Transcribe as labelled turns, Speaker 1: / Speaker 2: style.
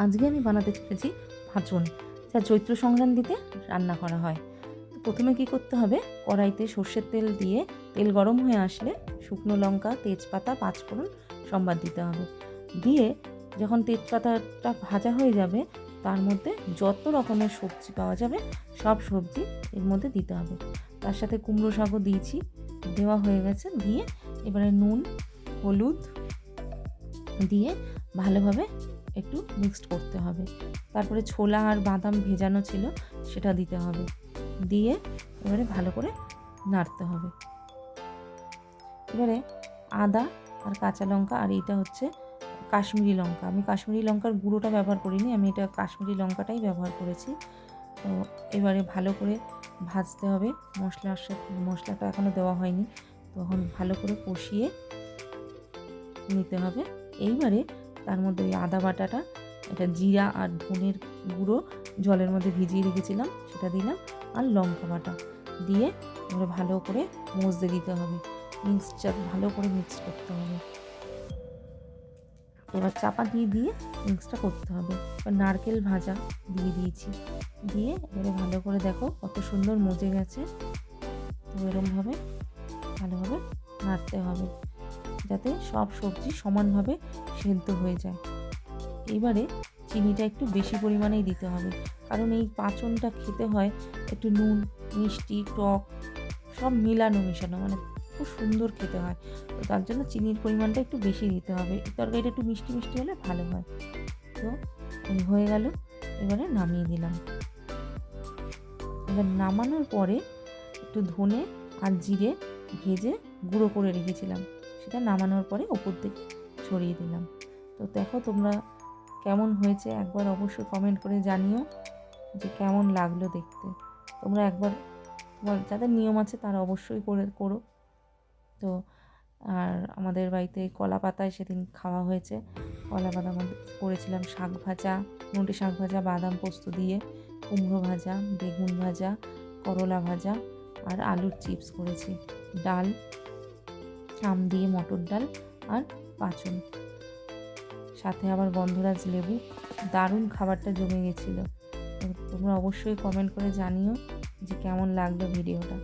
Speaker 1: আজকে আমি বানাতে চলেছি ভাঁচন, যা চৈত্র সংক্রান্তিতে রান্না করা হয়। তো প্রথমে কি করতে হবে, কড়াইতে সর্ষের তেল দিয়ে তেল গরম হয়ে আসলে শুকনো লঙ্কা, তেজপাতা, পাঁচফোড়ন সম্বাদ দিতে হবে। দিয়ে যখন তেজপাতাটা ভাজা হয়ে যাবে, তার মধ্যে যত রকমের সবজি পাওয়া যাবে সব সবজি এর মধ্যে দিতে হবে। তার সাথে কুমড়ো শাকও দিয়েছি, দেওয়া হয়ে গেছে। দিয়ে এবারে নুন, হলুদ দিয়ে ভালোভাবে একটু মিক্সড করতে হবে। তারপরে ছোলা আর বাদাম ভেজানো ছিল সেটা দিতে হবে। দিয়ে এবারে ভালো করে নাড়তে হবে। এবারে আদা আর কাঁচা লঙ্কা, আর এইটা হচ্ছে কাশ্মীরি লঙ্কা। আমি কাশ্মীরি লঙ্কার গুঁড়োটা ব্যবহার করিনি, আমি এটা কাশ্মীরি লঙ্কাটাই ব্যবহার করেছি। তো এবারে ভালো করে ভাজতে হবে। মশলাটা এখনও দেওয়া হয়নি, তখন ভালো করে কষিয়ে নিতে হবে। এইবারে তার মধ্যে ওই আদা বাটাটা, এটা জিরা আর ধনের গুঁড়ো জলের মধ্যে ভিজিয়ে রেখেছিলাম সেটা দিলাম, আর লঙ্কা বাটা দিয়ে এবারে ভালো করে মজতে দিতে হবে। ভালো করে মিক্স করতে হবে। এবার চাপা দিয়ে মিক্সটা করতে হবে। এবার নারকেল ভাজা দিয়ে দিয়েছি, দিয়ে এবারে ভালো করে দেখো কত সুন্দর মজে গেছে। তো এরকমভাবে ভালোভাবে নাড়তে হবে যাতে সব সবজি সমানভাবে সেদ্ধ হয়ে যায়। এবারে চিনিটা একটু বেশি পরিমাণেই দিতে হবে, কারণ এই পাঁচনটা খেতে হয় একটু নুন, মিষ্টি, টক সব মেশানো, মানে খুব সুন্দর খেতে হয়। তো তার জন্য চিনির পরিমাণটা একটু বেশি দিতে হবে। তরকারিটা একটু মিষ্টি মিষ্টি হলে ভালো হয়। তো এই হয়ে গেল, এবারে নামিয়ে দিলাম। এবার নামানোর পরে একটু ধনে আর জিরে ভেজে গুঁড়ো করে রেখেছিলাম, সেটা নামানোর পরে ওপর থেকে ছড়িয়ে দিলাম। তো দেখো তোমরা কেমন হয়েছে, একবার অবশ্যই কমেন্ট করে জানিও যে কেমন লাগলো দেখতে। তোমরা একবার যাদের নিয়ম আছে তারা অবশ্যই করো। তো আর আমাদের বাড়িতে কলা পাতায় সেদিন খাওয়া হয়েছে। কলা পাতা করেছিলাম শাক ভাজা, নোটে শাক ভাজা, বাদাম পোস্ত দিয়ে, কুমড়ো ভাজা, বেগুন ভাজা, করলা ভাজা আর আলুর চিপস করেছি, ডাল, আম দিয়ে মটর ডাল আর পাঁচন, সাথে আবার গন্ধরাজ লেবু। দারুণ খাবারটা জমে গেছিলো। তোমরা অবশ্যই কমেন্ট করে জানিও যে কেমন লাগলো ভিডিওটা।